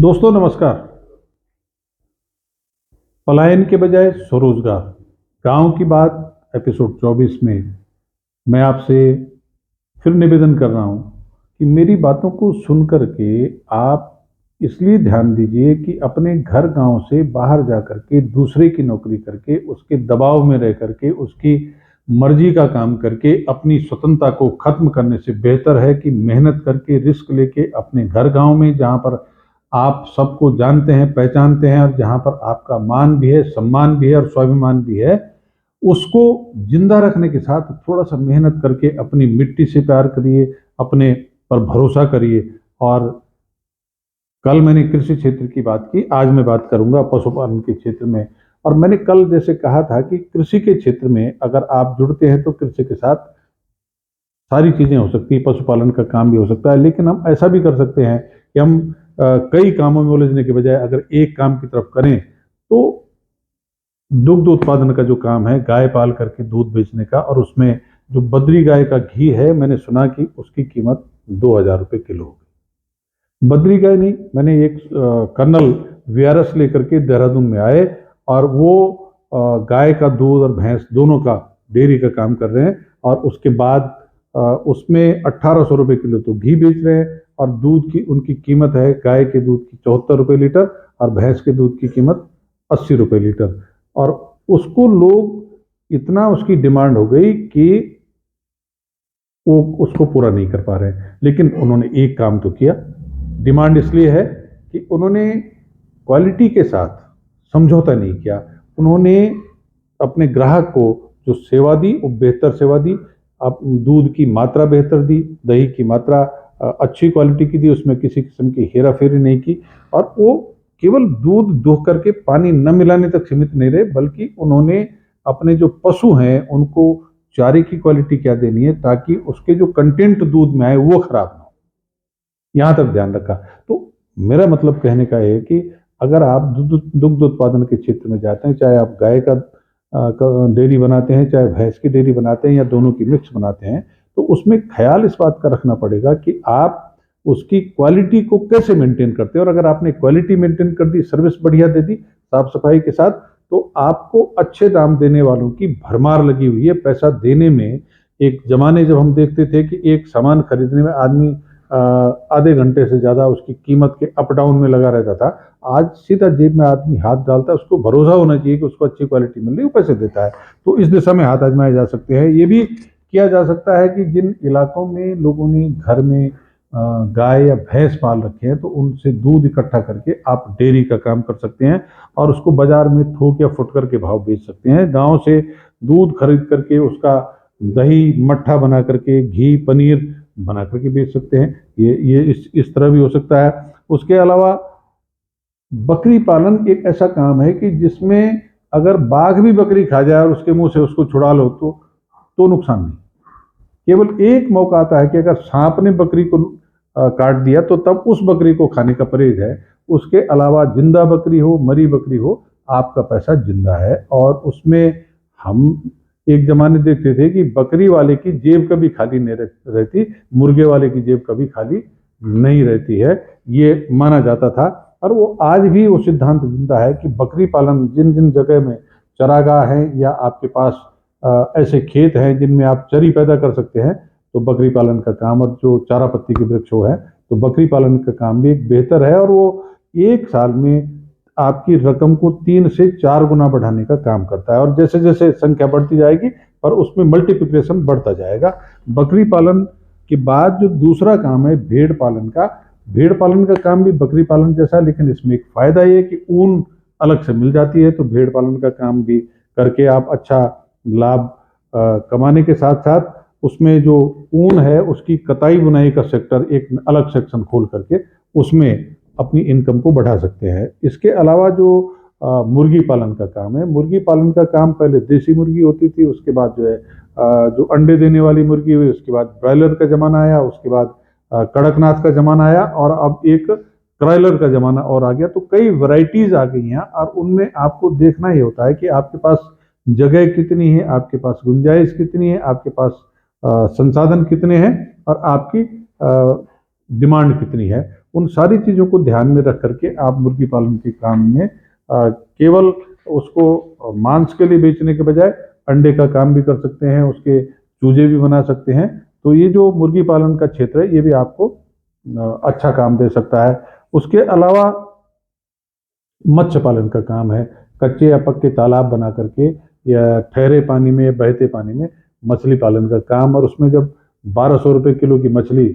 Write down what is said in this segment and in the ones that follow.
दोस्तों नमस्कार। पलायन के बजाय स्वरोजगार, गांव की बात एपिसोड 24 में मैं आपसे फिर निवेदन कर रहा हूं कि मेरी बातों को सुनकर के आप इसलिए ध्यान दीजिए कि अपने घर गांव से बाहर जा करके दूसरे की नौकरी करके उसके दबाव में रह करके उसकी मर्जी का काम करके अपनी स्वतंत्रता को खत्म करने से बेहतर है कि मेहनत करके रिस्क लेके अपने घर गांव में, जहां पर आप सबको जानते हैं, पहचानते हैं और जहां पर आपका मान भी है, सम्मान भी है और स्वाभिमान भी है, उसको जिंदा रखने के साथ थोड़ा सा मेहनत करके अपनी मिट्टी से प्यार करिए, अपने पर भरोसा करिए। और कल मैंने कृषि क्षेत्र की बात की, आज मैं बात करूंगा पशुपालन के क्षेत्र में। और मैंने कल जैसे कहा था कि कृषि के क्षेत्र में अगर आप जुड़ते हैं तो कृषि के साथ सारी चीजें हो सकती है, पशुपालन का काम भी हो सकता है। लेकिन हम ऐसा भी कर सकते हैं कि हम कई कामों में उलझने के बजाय अगर एक काम की तरफ करें तो दुग्ध उत्पादन का जो काम है, गाय पाल करके दूध बेचने का, और उसमें जो बद्री गाय का घी है, मैंने सुना कि उसकी कीमत 2,000 रुपये किलो हो गई। बद्री गाय नहीं, मैंने एक कर्नल वीआरएस लेकर के देहरादून में आए और वो गाय का दूध और भैंस दोनों का डेयरी का काम कर रहे हैं। और उसके बाद उसमें 1,800 रुपये किलो तो घी बेच रहे हैं और दूध की उनकी कीमत है, गाय के दूध की 74 रुपये लीटर और भैंस के दूध की कीमत 80 रुपये लीटर। और उसको लोग, इतना उसकी डिमांड हो गई कि वो उसको पूरा नहीं कर पा रहे हैं। लेकिन उन्होंने एक काम तो किया। डिमांड इसलिए है कि उन्होंने क्वालिटी के साथ समझौता नहीं किया। उन्होंने अपने ग्राहक को जो सेवा दी वो बेहतर सेवा दी। अब दूध की मात्रा बेहतर दी, दही की मात्रा अच्छी क्वालिटी की दी, उसमें किसी किस्म की हेरा फेरी नहीं की। और वो केवल दूध दुह करके पानी न मिलाने तक सीमित नहीं रहे, बल्कि उन्होंने अपने जो पशु हैं उनको चारे की क्वालिटी क्या देनी है ताकि उसके जो कंटेंट दूध में आए वो खराब ना हो, यहाँ तक ध्यान रखा। तो मेरा मतलब कहने का है कि अगर आप दुग्ध उत्पादन के क्षेत्र में जाते हैं, चाहे आप गाय का डेयरी बनाते हैं, चाहे भैंस की डेयरी बनाते हैं या दोनों की मिक्स बनाते हैं, तो उसमें ख्याल इस बात का रखना पड़ेगा कि आप उसकी क्वालिटी को कैसे मेंटेन करते हैं। और अगर आपने क्वालिटी मेंटेन कर दी, सर्विस बढ़िया दे दी साफ सफाई के साथ, तो आपको अच्छे दाम देने वालों की भरमार लगी हुई है। पैसा देने में, एक जमाने जब हम देखते थे कि एक सामान खरीदने में आदमी आधे घंटे से ज्यादा उसकी कीमत के अप डाउन में लगा रहता था, आज सीधा जेब में आदमी हाथ डालता है, उसको भरोसा होना चाहिए कि उसको अच्छी क्वालिटी मिल रही है, वो पैसे देता है। तो इस दिशा में हाथ आजमाए जा सकते हैं। ये भी किया जा सकता है कि जिन इलाकों में लोगों ने घर में गाय या भैंस पाल रखे हैं, तो उनसे दूध इकट्ठा करके आप डेयरी का काम कर सकते हैं और उसको बाजार में थोक या फुटकर के भाव बेच सकते हैं। गांव से दूध खरीद करके उसका दही मट्ठा बना करके, घी पनीर बना करके बेच सकते हैं। ये इस तरह भी हो सकता है। उसके अलावा बकरी पालन एक ऐसा काम है कि जिसमें अगर बाघ भी बकरी खा जाए और उसके मुंह से उसको छुड़ा लो तो नुकसान नहीं। केवल एक मौका आता है कि अगर सांप ने बकरी को काट दिया तो तब उस बकरी को खाने का परहेज है। उसके अलावा जिंदा बकरी हो, मरी बकरी हो, आपका पैसा जिंदा है। और उसमें हम एक जमाने देखते थे कि बकरी वाले की जेब कभी खाली नहीं रहती, मुर्गे वाले की जेब कभी खाली नहीं रहती है, ये माना जाता था। और वो आज भी वो सिद्धांत जिंदा है कि बकरी पालन, जिन जिन जगह में चरागाह है या आपके पास ऐसे खेत हैं जिनमें आप चरी पैदा कर सकते हैं, तो बकरी पालन का काम, और जो चारा पत्ती के वृक्ष है, तो बकरी पालन का काम भी एक बेहतर है। और वो एक साल में आपकी रकम को 3 से 4 गुना बढ़ाने का काम करता है। और जैसे जैसे संख्या बढ़ती जाएगी और उसमें मल्टीप्लिकेशन बढ़ता जाएगा। बकरी पालन के बाद जो दूसरा काम है भेड़ पालन का, भेड़ पालन का काम भी बकरी पालन जैसा है, लेकिन इसमें एक फायदा ये है कि ऊन अलग से मिल जाती है। तो भेड़ पालन का काम भी करके आप अच्छा लाभ कमाने के साथ साथ उसमें जो ऊन है उसकी कताई बुनाई का सेक्टर, एक अलग सेक्शन खोल करके उसमें अपनी इनकम को बढ़ा सकते हैं। इसके अलावा जो मुर्गी पालन का काम है, मुर्गी पालन का काम पहले देसी मुर्गी होती थी, उसके बाद जो है जो अंडे देने वाली मुर्गी हुई, उसके बाद ब्रॉयलर का जमाना आया, उसके बाद कड़कनाथ का जमाना आया और अब एक क्रॉयलर का जमाना और आ गया। तो कई वैरायटीज आ गई हैं और उनमें आपको देखना ही होता है कि आपके पास जगह कितनी है, आपके पास गुंजाइश कितनी है, आपके पास संसाधन कितने हैं और आपकी डिमांड कितनी है। उन सारी चीज़ों को ध्यान में रख करके आप मुर्गी पालन के काम में केवल उसको मांस के लिए बेचने के बजाय अंडे का काम भी कर सकते हैं, उसके चूजे भी बना सकते हैं। तो ये जो मुर्गी पालन का क्षेत्र है ये भी आपको अच्छा काम दे सकता है। उसके अलावा मत्स्य पालन का काम है, कच्चे या पक्के तालाब बना करके या ठहरे पानी में या बहते पानी में मछली पालन का काम, और उसमें जब 1200 रुपये किलो की मछली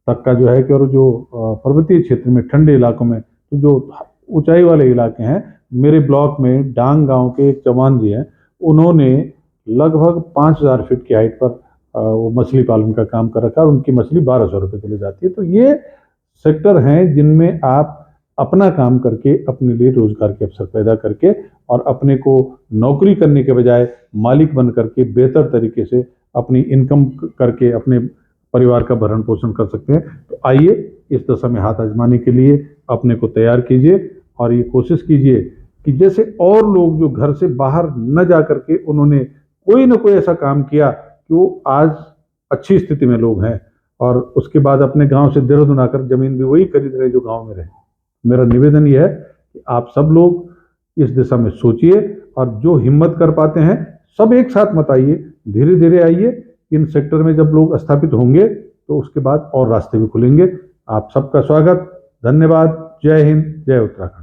तक का जो है कि, और जो पर्वतीय क्षेत्र में ठंडे इलाकों में, तो जो ऊंचाई वाले इलाके हैं, मेरे ब्लॉक में डांग गांव के एक चौहान जी हैं, उन्होंने लगभग 5000 फीट की हाइट पर वो मछली पालन का काम कर रखा है और उनकी मछली 1200 रुपये किलो जाती है। तो ये सेक्टर हैं जिनमें आप अपना काम करके अपने लिए रोजगार के अवसर पैदा करके और अपने को नौकरी करने के बजाय मालिक बन करके बेहतर तरीके से अपनी इनकम करके अपने परिवार का भरण पोषण कर सकते हैं। तो आइए इस दशा में हाथ आजमाने के लिए अपने को तैयार कीजिए और ये कोशिश कीजिए कि जैसे और लोग जो घर से बाहर न जा करके उन्होंने कोई ना कोई ऐसा काम किया कि वो आज अच्छी स्थिति में लोग हैं, और उसके बाद अपने गांव से देहरादून आकर जमीन भी वही खरीद रहे जो गांव में रहे। मेरा निवेदन यह है कि आप सब लोग इस दिशा में सोचिए, और जो हिम्मत कर पाते हैं सब एक साथ मत आइए, धीरे धीरे आइए। इन सेक्टर में जब लोग स्थापित होंगे तो उसके बाद और रास्ते भी खुलेंगे। आप सबका स्वागत, धन्यवाद। जय हिंद, जय उत्तराखंड।